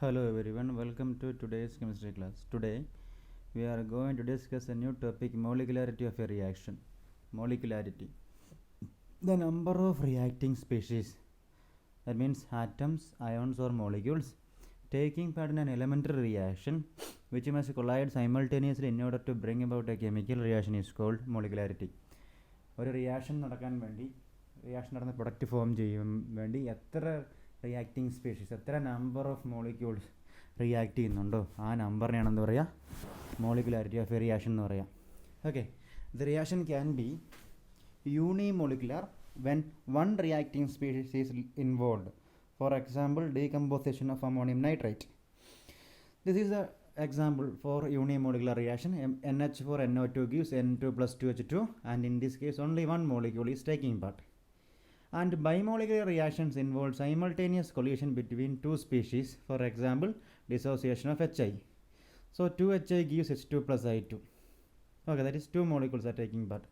Hello everyone, welcome to today's chemistry class. Today we are going to discuss a new topic, molecularity of a reaction. Molecularity. The number of reacting species, that means atoms, ions or molecules taking part in an elementary reaction which must collide simultaneously in order to bring about a chemical reaction is called molecularity. ഒരു reaction നടക്കാൻ വേണ്ടി reaction നടന്ന product form ചെയ്യാൻ വേണ്ടി എത്ര reacting species എത്ര number of molecules react ചെയ്യുന്നുണ്ടോ ആ നമ്പറിനെയാണ് എന്താ പറയുക മോളിക്കുലാരിറ്റി ഓഫ് എ റിയാക്ഷൻ എന്ന് പറയാം. Okay, the reaction can be unimolecular when one reacting species is involve. For example decomposition of ammonium nitrate. This is the example for unimolecular reaction. NH4NO2 gives N2 plus 2H2, and in this case only one molecule is taking part. And bimolecular reactions involve simultaneous collision between two species, for example dissociation of Hi. So 2Hi gives H2 plus I2. Okay, that is two molecules are taking part.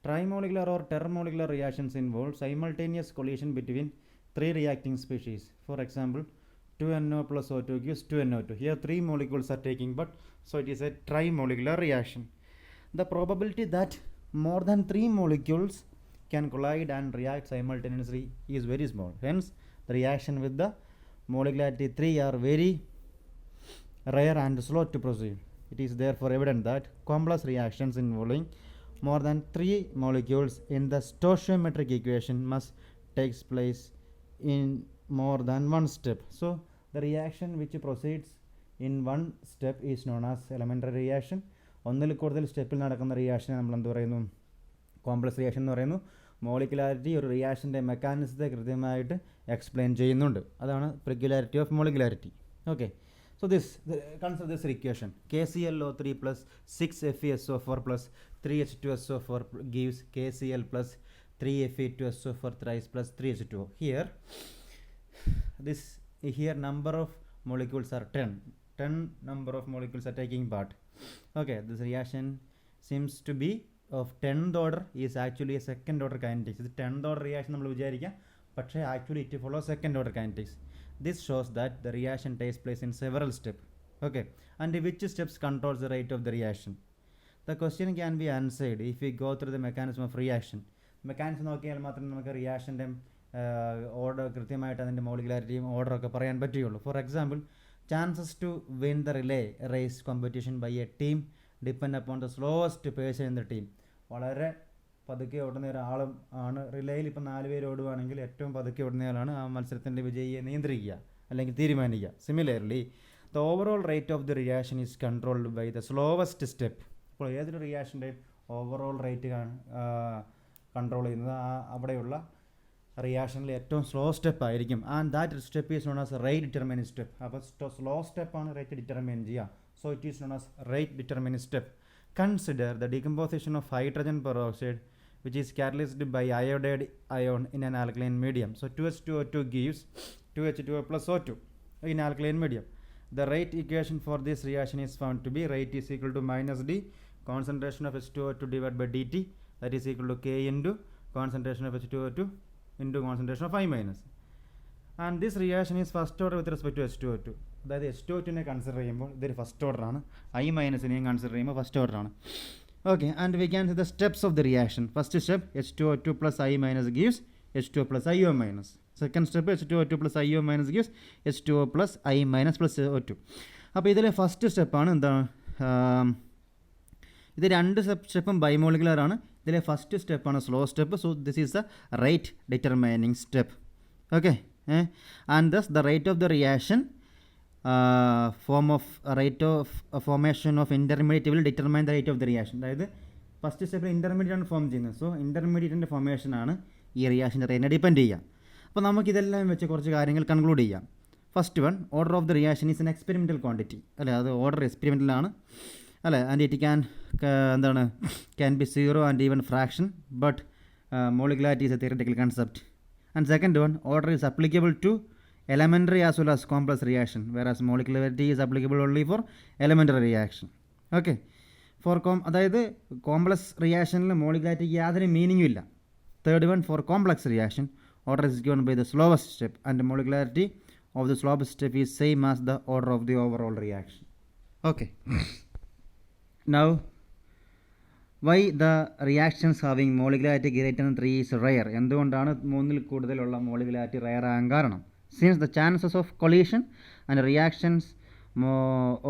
Trimolecular or termolecular reactions involve simultaneous collision between three reacting species, for example 2NO plus O2 gives 2NO2. Here three molecules are taking part, so it is a trimolecular reaction. The probability that more than three molecules can collide and react simultaneously is very small. Hence, the reaction with the molecularity 3 are very rare and slow to proceed. It is therefore evident that complex reactions involving more than three molecules in the stoichiometric equation must take place in more than one step. So the reaction which proceeds in one step is known as elementary reaction. ഒന്നിൽ കൂടുതൽ സ്റ്റെപ്പിൽ നടക്കുന്ന റിയാക്ഷനെ നമ്മൾ എന്ത് പറയുന്നു? Complex reaction എന്ന് പറയുന്നു. Molecularity ഒരു റിയാക്ഷൻ്റെ മെക്കാനിസത്തെ കൃത്യമായിട്ട് എക്സ്പ്ലെയിൻ ചെയ്യുന്നുണ്ട്. അതാണ് regularity of molecularity. Okay, so this consider this equation. KClO3 plus 6FeSO4 plus 3H2SO4 gives KCl plus 3Fe2SO4 thrice plus 3H2O. Here number of molecules are 10 number of molecules are taking part. Okay, this reaction seems to be of 10th order, is actually a second order kinetics. ഇത് 10th order reaction നമ്മൾ വിചാരിക്കാം, പക്ഷേ actually it follows second order kinetics. This shows that the reaction takes place in several steps. Okay, and which steps controls the rate of the reaction? The question can be answered if we go through the mechanism of reaction. Mechanism നോക്കിയാൽ മാത്രമേ നമുക്ക് റിയാക്ഷൻ്റെ order കൃത്യമായിട്ട് അതിൻ്റെ മോളിക്കുലാരിറ്റിയും ഓർഡറൊക്കെ പറയാൻ പറ്റുകയുള്ളൂ. For example, chances to win the relay race competition by a team depend upon the slowest person in the team. വളരെ പതുക്കെ ഓടുന്ന ഒരാളും ആണ് റിലേയിൽ. ഇപ്പം 4 പേര് ഓടുകയാണെങ്കിൽ ഏറ്റവും പതുക്കെ ഓടുന്നയാളാണ് ആ മത്സരത്തിൻ്റെ വിജയിയെ നിയന്ത്രിക്കുക അല്ലെങ്കിൽ തീരുമാനിക്കുക. Similarly the overall rate of the reaction is controlled by the slowest step. ഇപ്പോൾ ഏതൊരു റിയാക്ഷൻ്റെയും ഓവറോൾ റേറ്റ് കൺട്രോൾ ചെയ്യുന്നത് അവിടെയുള്ള റിയാക്ഷനിൽ ഏറ്റവും സ്ലോ സ്റ്റെപ്പ് ആയിരിക്കും. And that step is known as rate determining step. അപ്പോൾ സ്ലോ സ്റ്റെപ്പാണ് റേറ്റ് ഡിറ്റർമിൻ ചെയ്യുക. So it is known as rate determining step. Consider the decomposition of hydrogen peroxide, which is catalyzed by iodide ion in an alkaline medium. So 2H2O2 gives 2H2O plus O2 in alkaline medium. The rate equation for this reaction is found to be rate is equal to minus D concentration of H2O2 divided by dt, that is equal to K into concentration of H2O2 into concentration of I minus. And this reaction is first order with respect to H2O2. അതായത് H2O2നെ consider ചെയ്യുമ്പോൾ ഇതൊരു first ഓർഡറാണ്, I മൈനസിനെയും consider ചെയ്യുമ്പോൾ first ഓർഡറാണ്. Okay, and we can see the steps of the reaction. First step H2O2 plus I minus gives H2O plus IO minus. Second step H2O2 plus IO minus gives H2O plus I minus plus O2. അപ്പോൾ ഇതിലെ first സ്റ്റെപ്പാണ് എന്താണ്, ഇത് രണ്ട് സ്റ്റെപ്പും ബൈമോളിക്കുലറാണ്. ഇതിലെ first സ്റ്റെപ്പാണ് slow step. So this is the rate determining step. Okay, and thus the rate of the reaction formation of intermediate will determine the rate of the reaction. അതായത് first സ്റ്റെപ്പിൽ ഇൻ്റർമീഡിയറ്റ് ആണ് form ചെയ്യുന്നത്. So ഇൻ്റർമീഡിയറ്റിൻ്റെ ഫോർമേഷനാണ് ഈ റിയാക്ഷൻ്റെ റേറ്റിനെ depend ചെയ്യുക. അപ്പോൾ നമുക്കിതെല്ലാം വെച്ച് കുറച്ച് കാര്യങ്ങൾ കൺക്ലൂഡ് ചെയ്യാം. First one, order of the reaction is an experimental quantity. അല്ലേ, അത് ഓർഡർ എക്സ്പെരിമെൻ്റലാണ് അല്ലേ. And it can be 0 and even fraction, but molecularity is a theoretical concept. And second one, order is applicable to elementary as well as complex reaction, whereas molecularity is applicable only for elementary reaction. Okay, for അതായത് complex റിയാക്ഷനിൽ മോളിക്കുലാരിറ്റിക്ക് യാതൊരു മീനിങ്ങും ഇല്ല. Third one, for complex reaction order is given by the slowest step and molecularity of the slope step is same as the order of the overall reaction. Okay. Now, why the reactions having molecularity greater than 3 is rare? എന്തുകൊണ്ടാണ് 3-ൽ കൂടുതലുള്ള molecularity rare ആകാൻ കാരണം? Since the chances of collision and reactions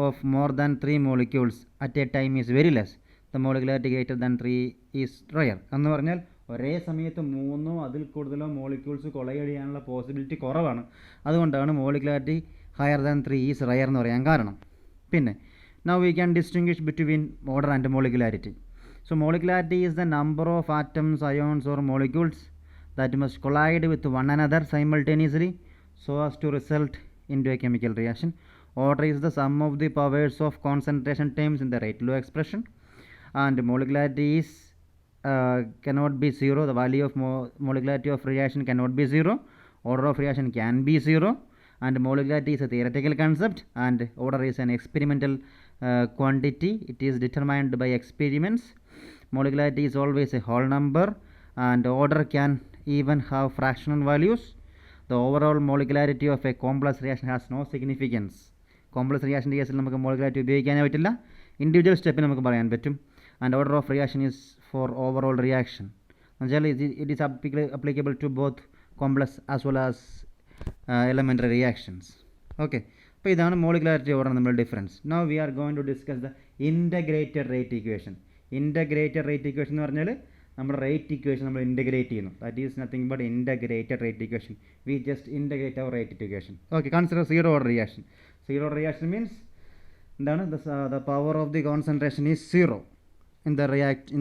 of more than 3 molecules at a time is very less, the molecularity greater than 3 is rare. എന്ന് പറഞ്ഞാൽ ഒരേ സമയത്ത് 3-ഓ അതിൽ കൂടുതലോ മോളിക്യൂൾസ് കൊളൈഡ് ചെയ്യാനുള്ള പോസിബിലിറ്റി കുറവാണ്. അതുകൊണ്ടാണ് molecularity higher than 3 is rare എന്ന് പറയാൻ കാരണം. പിന്നെ now we can distinguish between order and molecularity. So molecularity is the number of atoms, ions or molecules that must collide with one another simultaneously so as to result into a chemical reaction. Order is the sum of the powers of concentration terms in the rate law expression, and molecularity is cannot be zero. The value of molecularity of reaction cannot be zero. Order of reaction can be zero, and molecularity is a theoretical concept and order is an experimental quantity. It is determined by experiments. Molecularity is always a whole number and order can even have fractional values. The overall molecularity of a complex reaction has no significance. Complex reaction കേസിൽ നമുക്ക് molecularity ഉപയോഗിക്കാനേ പറ്റില്ല. Individual സ്റ്റെപ്പിന് നമുക്ക് പറയാൻ പറ്റും. And order of reaction is for overall reaction. It is applicable to both complex as well as elementary reactions. Okay. അപ്പോൾ ഇതാണ് molecularity order നമ്മൾ difference. Now we are going to discuss the integrated rate equation. Integrated rate equation എന്ന് പറഞ്ഞാൽ നമ്മുടെ rate equation നമ്മൾ integrate ചെയ്യുന്നു. That is nothing but integrated rate equation. We just integrate our rate equation. Okay, consider zero order reaction. Zero order reaction means എന്താണ്? The power of the concentration is zero in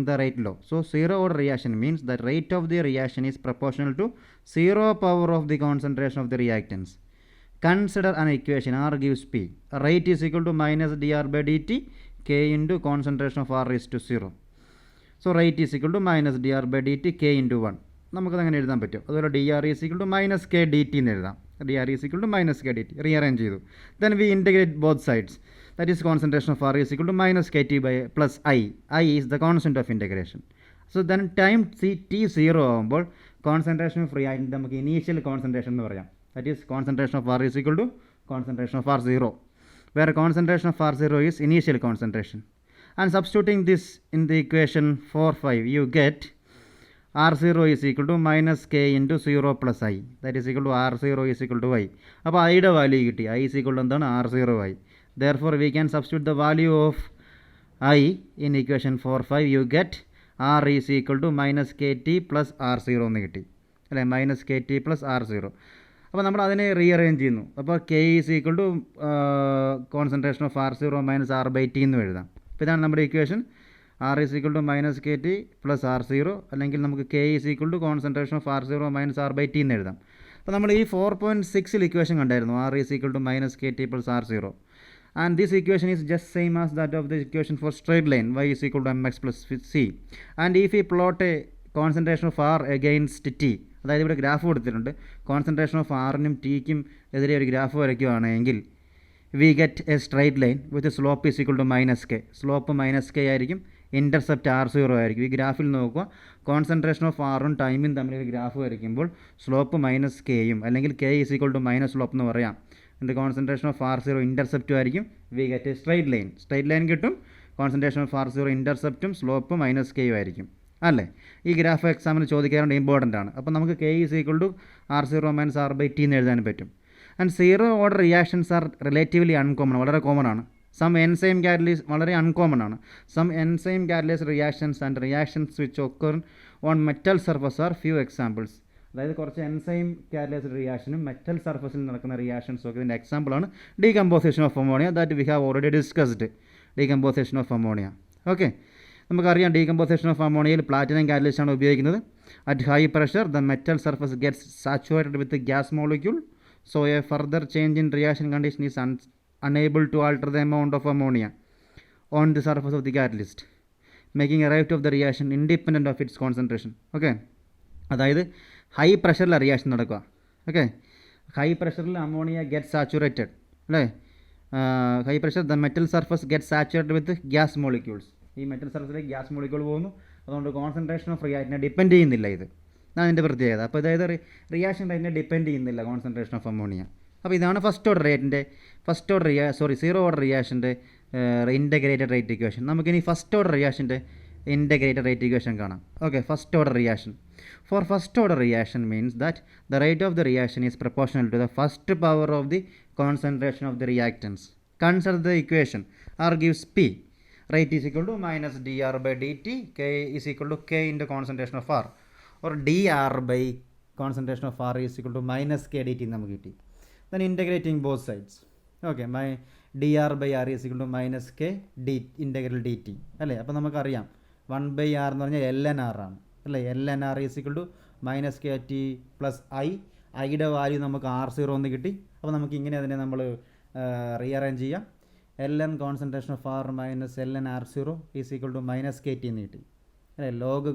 the rate law. So zero order reaction means the rate of the reaction is proportional to zero power of the concentration of the reactants. Consider an equation. R gives P. Rate is equal to minus dr by dt K into concentration of R is to 0. So rate is equal to minus dr by dt K into 1. നമുക്കത് അങ്ങനെ എഴുതാൻ പറ്റും. അതുപോലെ dr is equal to minus K dt എന്ന് എഴുതാം. dr is equal to minus K dt. Rearrange ചെയ്തു. Then we integrate both sides. That is concentration of R is equal to minus Kt by plus I. I is the constant of integration. So then time t0 ആകുമ്പോൾ concentration of reactant നമുക്ക് initial concentration എന്ന് പറയാം. That is concentration of R is equal to concentration of R0, where concentration of R0 is initial concentration. And substituting this in the equation 4-5, you get R0 is equal to minus K into 0 plus I. That is equal to R0 is equal to I. അപ്പോൾ ഐയുടെ value കിട്ടി. I is equal to എന്താണ്? R0I. Therefore, we can substitute the value of I in equation 4-5. You get R is equal to minus KT plus R0 എന്ന് കിട്ടി അല്ലേ? Minus KT plus R0. അപ്പോൾ നമ്മൾ അതിനെ റീഅറേഞ്ച് ചെയ്യുന്നു. അപ്പോൾ K is equal to concentration of R0 minus R by T എന്ന് എഴുതാം. അപ്പോൾ ഇതാണ് നമ്മുടെ equation. R is equal to minus KT plus R0, അല്ലെങ്കിൽ നമുക്ക് K is equal to concentration of R0 minus R by T എന്ന് എഴുതാം. അപ്പോൾ നമ്മൾ ഈ 4.6 ഇക്വേഷൻ കണ്ടായിരുന്നു. R is equal to minus KT plus R0. And this equation is just same as that of the equation for straight line, y is equal to mx plus c. And if we plot a concentration of R against t, അതായത് ഇവിടെ graph കൊടുത്തിട്ടുണ്ട്, concentration of ആറിനും ടിക്കും എതിരെ ഒരു graph വരയ്ക്കുകയാണെങ്കിൽ we get a straight line with slope is equal to minus k. Slope minus K ആയിരിക്കും, intercept R0 ആയിരിക്കും. ഈ ഗ്രാഫിൽ നോക്കുക, കോൺസെൻട്രേഷൻ ഓഫ് ആറും ടൈമും തമ്മിൽ ഒരു ഗ്രാഫ് വരയ്ക്കുമ്പോൾ സ്ലോപ്പ് മൈനസ് കെയും അല്ലെങ്കിൽ k is equal to minus slope എന്ന് പറയാം. the concentration of R0 intercept ആയിരിക്കും. We get a straight line. Straight line കിട്ടും, കോൺസെൻട്രേഷൻ ഓഫ് R0 ഇൻ്റർസെപ്റ്റും സ്ലോപ്പ് മൈനസ് കെയും ആയിരിക്കും അല്ലേ? ഈ ഗ്രാഫ് എക്സാമിന് ചോദിക്കാറുണ്ട്, ഇമ്പോർട്ടൻ്റ് ആണ്. അപ്പോൾ നമുക്ക് K is equal to R0 minus R by T എന്ന് എഴുതാൻ പറ്റും. And zero order reactions are relatively uncommon, വളരെ കോമൺ ആണ്. സം എൻസൈം കാറ്റലീസ് വളരെ അൺകോമൺ ആണ്. Some enzyme catalyse reactions and reactions which occur on metal surface are few examples. അതായത് കുറച്ച് enzyme catalysed റിയാക്ഷനും metal സർഫസിൽ നടക്കുന്ന റിയാക്ഷൻസും ഒക്കെ ഇതിൻ്റെ എക്സാമ്പിളാണ് decomposition of ammonia. That we have already discussed. Decomposition of ammonia. Okay, നമുക്കറിയാം ഡീകമ്പോസിഷൻ ഓഫ് അമോണിയയിൽ പ്ലാറ്റിനം കാറ്റലിസ്റ്റ് ആണ് ഉപയോഗിക്കുന്നത്. At high pressure the metal surface gets saturated with gas molecule. So A further change in reaction condition is unable to alter the amount of ammonia on the surface of the catalyst, making a rate of the reaction independent of its concentration. Okay, അതായത് high പ്രഷറിൽ reaction നടക്കുക. Okay, high പ്രഷറിൽ ammonia get saturated അല്ലേ? High pressure the metal surface get saturated with gas molecules. ഈ metal സർഫസിലേക്ക് gas molecule പോകുന്നു, അതുകൊണ്ട് concentration of റിയാക്റ്റിനെ depend ചെയ്യുന്നില്ല. ഇത് അതിൻ്റെ പ്രത്യേകത. അപ്പോൾ അതായത് റിയാക്ഷൻ റേറ്റിനെ ഡിപ്പെൻഡ് ചെയ്യുന്നില്ല കോൺസെൻട്രേഷൻ ഓഫ് അമോണിയ. അപ്പോൾ ഇതാണ് ഫസ്റ്റ് ഓർഡർ സീറോ ഓർഡർ റിയാക്ഷൻ്റെ ഇൻ്റഗ്രേറ്റഡ് റേറ്റ് ഇക്വേഷൻ. നമുക്കിനി ഫസ്റ്റ് ഓർഡർ റിയാക്ഷൻ്റെ ഇൻ്റഗ്രേറ്റഡ് റേറ്റ് ഇക്വേഷൻ കാണാം. Okay, first order reaction. For first order reaction means that the rate of the reaction is proportional to the first power of the concentration of the reactants. Consider the equation. R gives P. Rate is equal to minus dr by dt. K is equal to K into concentration of R. Or dr by concentration of R is equal to minus K dt. Then integrating both sides. Okay, my dr by R is equal to minus K d integral dt. അല്ലേ, അപ്പോൾ നമുക്കറിയാം 1 by R എന്ന് പറഞ്ഞാൽ ln R ആണ് അല്ലേ. ln R is equal to minus K T plus ഐയുടെ value നമുക്ക് R0 എന്ന് കിട്ടി. അപ്പോൾ നമുക്ക് ഇങ്ങനെ അതിനെ നമ്മൾ റീഅറേഞ്ച് ചെയ്യാം. ln concentration of R minus ln R0 is equal to minus K T എന്ന് കിട്ടി അല്ലേ. Log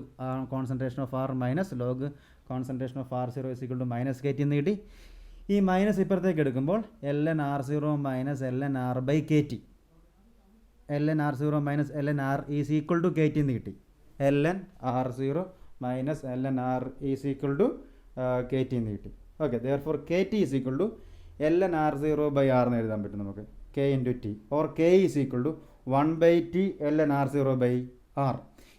concentration of R minus log concentration of R0 is equal to minus K T എന്ന് കിട്ടി. ഈ മൈനസ് ഇപ്പുറത്തേക്ക് എടുക്കുമ്പോൾ ln R0 minus ln R by K T, ln R0 minus ln R is equal to K T എന്ന് കിട്ടി. ln R0 minus ln R is equal to KT എന്ന് കിട്ടി. Okay, therefore KT is equal to ln R0 by R എന്ന് എഴുതാൻ പറ്റും നമുക്ക്, K into T, or K is equal to 1 by T ln R0 by R.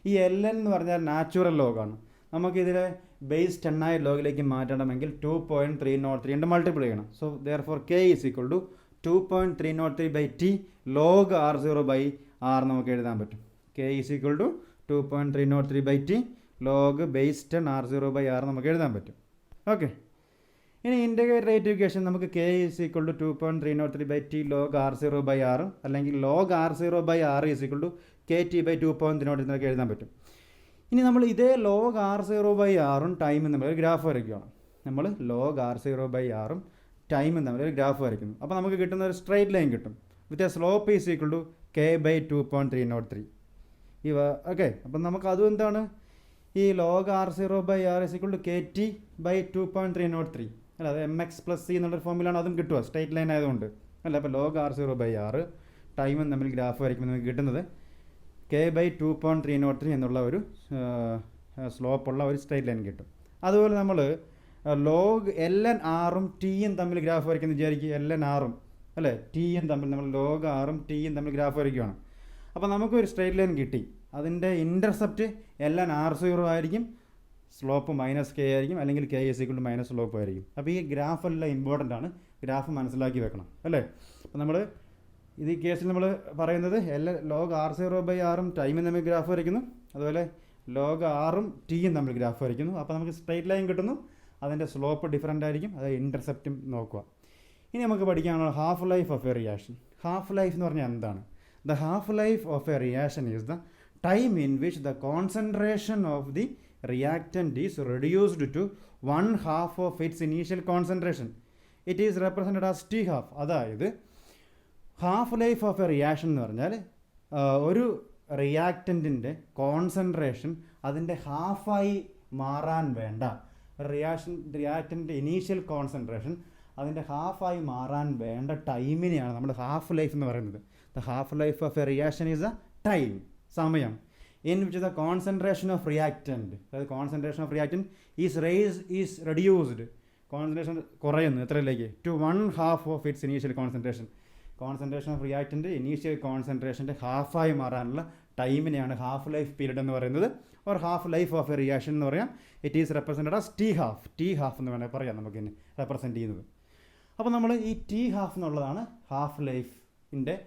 ഈ ln എന്ന് പറഞ്ഞാൽ natural ലോഗാണ്. നമുക്കിതിനെ ബേസ് 10 ആയ ലോഗിലേക്ക് മാറ്റണമെങ്കിൽ 2.303 കൊണ്ട് മൾട്ടിപ്ലൈ ചെയ്യണം. So therefore K is equal to 2.303 by T log R0 by R നമുക്ക് എഴുതാൻ പറ്റും. K is equal to 2.303 by T log base 10 R0 by R നമുക്ക് എഴുതാൻ പറ്റും. ഓക്കെ, ഇനി ഇൻ്റഗ്രേറ്റഡ് റേറ്റ് ഇക്വേഷൻ നമുക്ക് K is equal to 2.303 by T log R0 by R അല്ലെങ്കിൽ log R0 by R is equal to KT by 2.303 എന്നൊക്കെ എഴുതാൻ പറ്റും. ഇനി നമ്മൾ ഇതേ log R0 by Rഉം ടൈമും തമ്മിൽ ഒരു ഗ്രാഫ് വരയ്ക്കുകയാണ്. നമ്മൾ log R0 by Rഉം ടൈമും തമ്മിൽ ഒരു ഗ്രാഫ് വരയ്ക്കുന്നു. അപ്പോൾ നമുക്ക് കിട്ടുന്ന ഒരു സ്ട്രൈറ്റ് ലൈൻ കിട്ടും with a slope is equal to K by 2.303. Okay, അപ്പം നമുക്ക് അതും എന്താണ്, ഈ log R0 by R is equal to KT by 2.303 അല്ല, അത് MX plus C എന്നുള്ളൊരു ഫോമിലാണ് അതും കിട്ടുക, സ്ട്രൈറ്റ് ലൈൻ ആയതുകൊണ്ട് അല്ല. അപ്പോൾ log R0 by R ടൈമും തമ്മിൽ ഗ്രാഫ് വരയ്ക്കുമ്പോൾ നമുക്ക് കിട്ടുന്നത് K by 2.303 എന്നുള്ള ഒരു സ്ലോപ്പുള്ള ഒരു സ്ട്രൈറ്റ് ലൈൻ കിട്ടും. അതുപോലെ നമ്മൾ ലോഗ് ln Rഉം Tയും തമ്മിൽ ഗ്രാഫ് വരയ്ക്കുന്നത് വിചാരിക്കുക, ln Rഉം അല്ലേ Tയും തമ്മിൽ നമ്മൾ log Rഉം Tയും തമ്മിൽ ഗ്രാഫ് വരയ്ക്കുകയാണ്. അപ്പോൾ നമുക്കൊരു സ്ട്രൈറ്റ് ലൈൻ കിട്ടി, അതിൻ്റെ ഇൻ്റർസെപ്റ്റ് ln R0 ആയിരിക്കും, സ്ലോപ്പ് മൈനസ് കെ ആയിരിക്കും, അല്ലെങ്കിൽ K is equal to minus slope ആയിരിക്കും. അപ്പോൾ ഈ ഗ്രാഫെല്ലാം ഇമ്പോർട്ടൻ്റ് ആണ്, ഗ്രാഫ് മനസ്സിലാക്കി വെക്കണം അല്ലേ. അപ്പോൾ നമ്മൾ ഇത് ഈ കേസിൽ നമ്മൾ പറയുന്നത് log R0 by Rഉം ടൈമും തമ്മിൽ ഗ്രാഫ് വരയ്ക്കുന്നു, അതുപോലെ log Rഉം Tയും തമ്മിൽ ഗ്രാഫ് വരയ്ക്കുന്നു. അപ്പോൾ നമുക്ക് സ്ട്രൈറ്റ് ലൈൻ കിട്ടുന്നു, അതിൻ്റെ സ്ലോപ്പ് ഡിഫറൻ്റ് ആയിരിക്കും, അത് ഇൻ്റർസെപ്റ്റും നോക്കുക. ഇനി നമുക്ക് പഠിക്കാനുള്ള half life of A reaction. Half life എന്ന് പറഞ്ഞാൽ എന്താണ്? The half-life of a reaction is the time in which the concentration of the reactant is reduced to 1/2 of its initial concentration. It is represented as T half. അതായത് half life of A reaction എന്ന് പറഞ്ഞാൽ ഒരു concentration അതിൻ്റെ ഹാഫായി മാറാൻ വേണ്ട, റിയാക്ടൻ്റെ initial concentration അതിൻ്റെ ഹാഫായി മാറാൻ വേണ്ട ടൈമിനെയാണ് നമ്മൾ ഹാഫ് ലൈഫ് എന്ന് പറയുന്നത്. The half-life of a reaction is a time, സമയം, in which the concentration of reactant, അതായത് concentration of reactant is reduced, concentration കുറയുന്നു എത്രയിലേക്ക്, to 1/2 of its initial concentration. Concentration of reactant initial concentration ഹാഫായി മാറാനുള്ള ടൈമിനെയാണ് half life period എന്ന് പറയുന്നത്, or half life of A reaction എന്ന് പറയാം. It is represented as T half എന്ന് വേണമെങ്കിൽ പറയാം നമുക്ക് ഇനി റെപ്രസെൻറ്റ് ചെയ്യുന്നത്. അപ്പോൾ നമ്മൾ ഈ ടി ഹാഫ് എന്നുള്ളതാണ് ഹാഫ് ലൈഫിൻ്റെ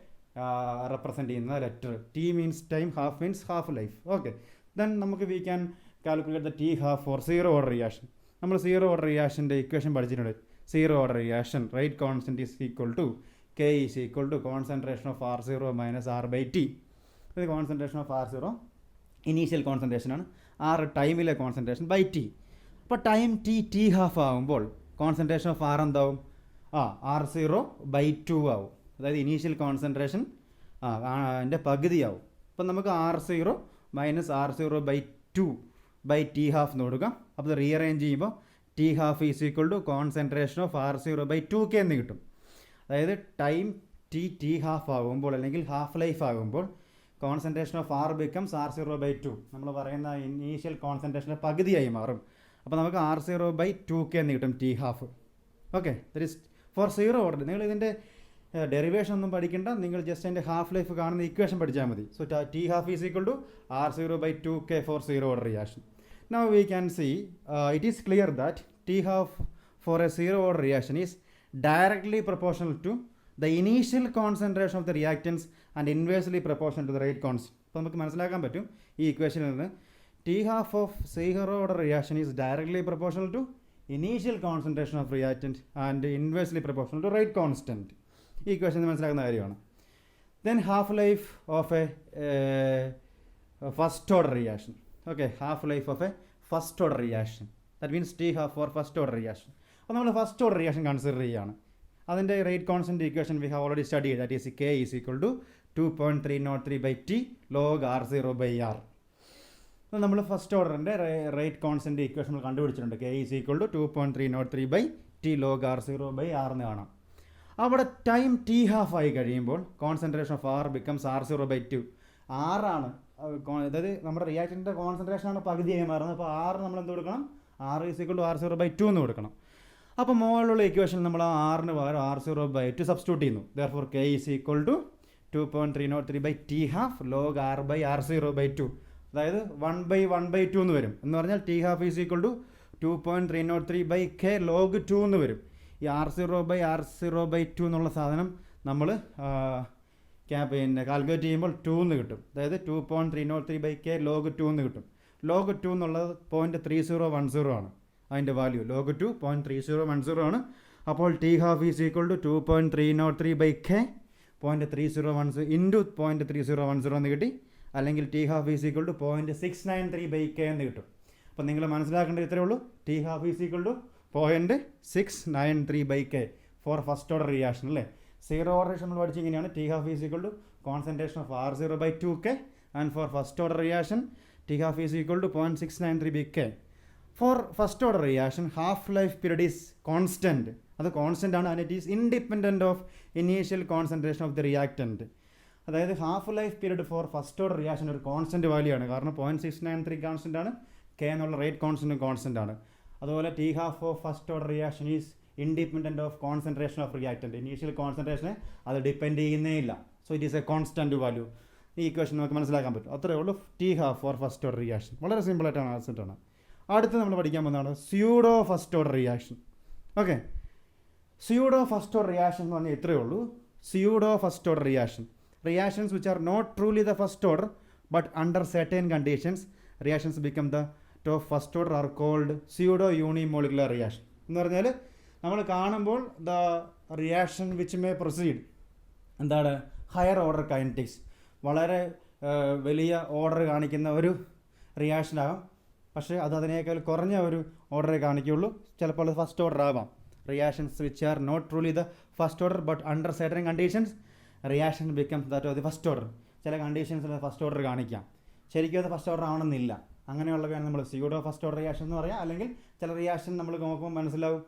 റെപ്രസെൻറ്റ് ചെയ്യുന്ന letter. T means time, half means half life. Okay, then നമുക്ക് we can calculate the T half for zero order reaction. നമ്മൾ സീറോ ഓർഡർ റിയാക്ഷൻ്റെ ഇക്വേഷൻ പഠിച്ചിട്ടുണ്ട്. Zero order reaction rate constant is equal to k is equal to concentration of R0 minus R by T. ഇത് concentration of R0 initial കോൺസെൻട്രേഷനാണ്, R ടൈമിലെ concentration by T. അപ്പോൾ time T half ആകുമ്പോൾ concentration of R എന്താവും, R0 by 2 ആവും. അതായത് initial concentration അതിൻ്റെ പകുതിയാവും. അപ്പം നമുക്ക് R0 minus R0 by 2 by T half എന്ന് കൊടുക്കാം. അപ്പോൾ റീഅറേഞ്ച് ചെയ്യുമ്പോൾ T half is equal to concentration of R0 by 2K എന്ന് കിട്ടും. അതായത് ടൈം ടി ഹാഫ് ആകുമ്പോൾ അല്ലെങ്കിൽ ഹാഫ് ലൈഫ് ആകുമ്പോൾ concentration of R becomes R0 by 2, നമ്മൾ പറയുന്ന ഇനീഷ്യൽ കോൺസെൻട്രേഷൻ്റെ പകുതിയായി മാറും. അപ്പോൾ നമുക്ക് R0 ബൈ 2K എന്ന് കിട്ടും T half. Okay, that is for zero order നിങ്ങൾ ഇതിൻ്റെ ഡെറിവേഷൻ ഒന്നും പഠിക്കേണ്ട, നിങ്ങൾ ജസ്റ്റ് അതിൻ്റെ ഹാഫ് ലൈഫ് കാണുന്ന ഇക്വേഷൻ പഠിച്ചാൽ മതി. So T half is equal to R0/2K for zero order reaction. Now we can see it is clear that T half for a zero order reaction is directly proportional to the initial concentration of the reactants and inversely proportional to the rate constant. അപ്പോൾ നമുക്ക് മനസ്സിലാക്കാൻ പറ്റും ഈ ഇക്വേഷനിൽ നിന്ന് T half of zero order reaction is directly proportional to initial concentration of reactant and inversely proportional to rate constant. ഈ equation മനസ്സിലാക്കുന്ന കാര്യമാണ്. Then half life of a first order reaction. Okay, half life of a first order reaction. That means T half for first order reaction. അപ്പോൾ നമ്മൾ first order reaction consider ചെയ്യുകയാണ്. അതിൻ്റെ rate constant equation we have already study, that is K is equal to 2.303/T log R0/R. അപ്പോൾ നമ്മൾ first ഓർഡറിൻ്റെ rate constant equation നമ്മൾ കണ്ടുപിടിച്ചിട്ടുണ്ട്. K is equal to 2.303/T log R0/R എന്ന് കാണാം. അവിടെ ടൈം T ഹാഫ് ആയി കഴിയുമ്പോൾ concentration of R becomes R0/2. ആറാണ്, അതായത് നമ്മുടെ റിയാക്ടൻ്റെ കോൺസെൻട്രേഷനാണ് പകുതിയായി മാറുന്നത്. അപ്പോൾ R നമ്മൾ എന്ത് കൊടുക്കണം? R is equal to R0/2 എന്ന് കൊടുക്കണം. അപ്പോൾ മുകളിലുള്ള ഇക്വേഷൻ നമ്മൾ ആ ആറിന് പകരം R0/2 സബ്സ്റ്റിറ്റ്യൂട്ട് ചെയ്യുന്നു. Therefore K is equal to 2.303/T half log R/R0/2. അതായത് 1/1/2 എന്ന് വരും. എന്ന് പറഞ്ഞാൽ T half is equal to 2.303/K log 2 എന്ന് വരും. ഈ R0/R0/2 എന്നുള്ള സാധനം നമ്മൾ പിന്നെ കാൽക്കുലേറ്റ് ചെയ്യുമ്പോൾ 2 എന്ന് കിട്ടും. അതായത് 2.303/K log 2 എന്ന് കിട്ടും. log 2 എന്നുള്ളത് 0.3010 ആണ് അതിൻ്റെ വാല്യൂ. log 2 0.3010 ആണ്. അപ്പോൾ T half is equal to 2.303/K 0.3010 into 0.3010 എന്ന് കിട്ടി. അല്ലെങ്കിൽ T half is equal to 0.693/K എന്ന് കിട്ടും. അപ്പോൾ നിങ്ങൾ മനസ്സിലാക്കേണ്ടത് ഇത്രയേ ഉള്ളൂ. T half is equal to 0.693/K for first order reaction അല്ലേ. സീറോ ഓർഡർ റിയാക്ഷൻ നമ്മൾ പഠിച്ച ഇങ്ങനെയാണ്. T half is equal to concentration of R0/2K and for first order reaction T half is equal to 0.693/K. For first order reaction, half life period is constant. അത് constant ആണ് and it is independent of initial concentration of the reactant. അതായത് half life period for first order reaction ഒരു constant value ആണ്. കാരണം 0.693 constant ആണ്, K എന്നുള്ള rate constant ആണ്. അതുപോലെ T half of first order reaction is independent of concentration of reactant. Initial കോൺസെൻട്രേഷനെ അത് ഡിപ്പെൻഡ് ചെയ്യുന്നേ ഇല്ല. So it is a constant value. ഈ ഇക്വേഷൻ നമുക്ക് മനസ്സിലാക്കാൻ പറ്റും. അത്രയേ ഉള്ളൂ T half for first order reaction. വളരെ സിമ്പിളായിട്ടാണ് ആൻസറാണ്. അടുത്ത് നമ്മൾ പഠിക്കാൻ പോകുന്നതാണ് pseudo first order reaction. Okay, pseudo first order reaction എന്ന് പറഞ്ഞാൽ ഇത്രയേ ഉള്ളൂ. Pseudo first order reactions which are not truly the first order but under certain conditions reactions become the top first order are called pseudo unimolecular reaction. എന്ന് പറഞ്ഞാൽ നമ്മൾ കാണുമ്പോൾ the reaction which may proceed എന്താണ് higher order kinetics, വളരെ വലിയ order കാണിക്കുന്ന ഒരു റിയാക്ഷനാകും. പക്ഷേ അത് അതിനേക്കാൾ കുറഞ്ഞ ഒരു ഓർഡറെ കാണിക്കുകയുള്ളൂ. ചിലപ്പോൾ അത് ഫസ്റ്റ് ഓർഡർ ആവാം. Reactions which are not truly the first order but under certain conditions reaction becomes that of the first order. ചില കണ്ടീഷൻസിൽ ഫസ്റ്റ് ഓർഡർ കാണിക്കാം, ശരിക്കും അത് ഫസ്റ്റ് ഓർഡർ ആവണമെന്നില്ല. അങ്ങനെയുള്ളവയാണ് നമ്മൾ സ്യൂഡോ ഫസ്റ്റ് ഓർഡർ റിയാക്ഷൻ എന്ന് പറയാം. അല്ലെങ്കിൽ ചില റിയാക്ഷൻ നമ്മൾ നോക്കുമ്പോൾ മനസ്സിലാവും,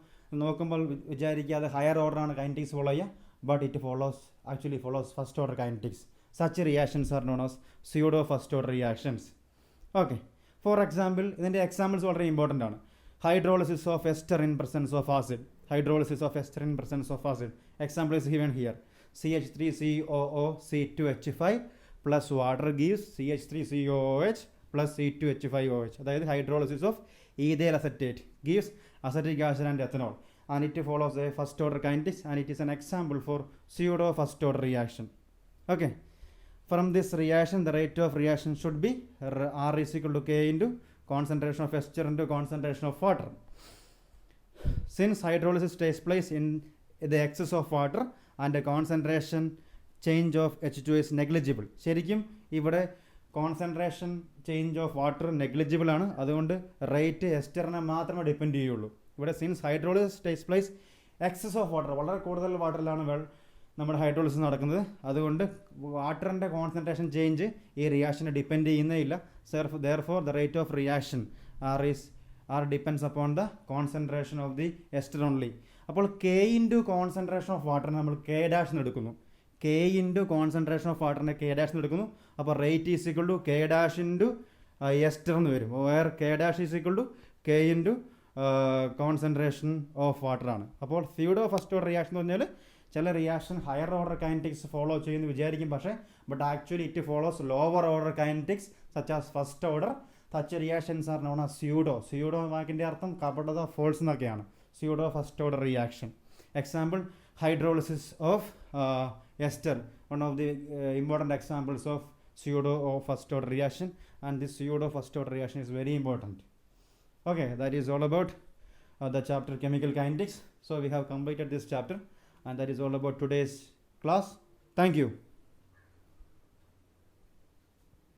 നോക്കുമ്പോൾ വിചാരിക്കാതെ ഹയർ ഓർഡറാണ് കൈനറ്റിക്സ് ഫോളോ ചെയ്യുക, but it actually follows first order kinetics. Such reactions are known as pseudo first order reactions. Okay, for example, ഇതിൻ്റെ എക്സാമ്പിൾസ് വളരെ ഇമ്പോർട്ടൻ്റ് ആണ്. Hydrolysis of ester in presence of acid. Example is given here. CH3COO(C2H5) plus water gives CH3COOH plus C2H5OH. അതായത് hydrolysis of ethyl acetate gives acetic acid and ethanol, and it follows a first order kinetics, and it is an example for pseudo first order reaction. Okay, from this reaction the rate of reaction should be R is equal to K into concentration of ester into concentration of water. Since hydrolysis takes place in the excess of water and the concentration change of H2 is negligible. ശരിക്കും ഇവിടെ concentration change of water negligible ആണ്. അതുകൊണ്ട് rate എസ്റ്ററിനെ മാത്രമേ depend ചെയ്യുള്ളൂ. ഇവിടെ since hydrolysis takes place excess of water, വളരെ കൂടുതൽ വാട്ടറിലാണ് നമ്മുടെ ഹൈഡ്രോളിസിസ് നടക്കുന്നത്. അതുകൊണ്ട് വാട്ടറിൻ്റെ കോൺസെൻട്രേഷൻ ചേഞ്ച് ഈ റിയാക്ഷനെ ഡിപ്പെൻഡ് ചെയ്യുന്നേ ഇല്ല. therefore the rate of reaction R depends upon the concentration of the ester only. അപ്പോൾ K ഇൻറ്റു കോൺസെൻട്രേഷൻ ഓഫ് വാട്ടറിനെ നമ്മൾ K ഡാഷ് എടുക്കുന്നു. K ഇൻറ്റു കോൺസെൻട്രേഷൻ ഓഫ് വാട്ടറിനെ K ഡാഷ് എടുക്കുന്നു. അപ്പോൾ rate is equal to K dash into ester എന്ന് വരും. Where K dash is equal to K into concentration of water ആണ്. അപ്പോൾ സ്യൂഡോ ഫസ്റ്റ് ഓർഡർ റിയാക്ഷൻ എന്ന് പറഞ്ഞാൽ ചില reaction higher order kinetics follow ചെയ്യുന്നു വിചാരിക്കും, പക്ഷേ but actually it follows lower order kinetics such as first order. Such reactions R known as pseudo. Pseudo വാക്കിൻ്റെ അർത്ഥം കപടത, ഫോൾസ് എന്നൊക്കെയാണ്. Pseudo first order reaction. Example hydrolysis of ester, one of the important examples of pseudo or first order reaction, and this pseudo first order reaction is very important. Okay, that is all about the chapter chemical kinetics. So we have completed this chapter, and that is all about today's class. Thank you.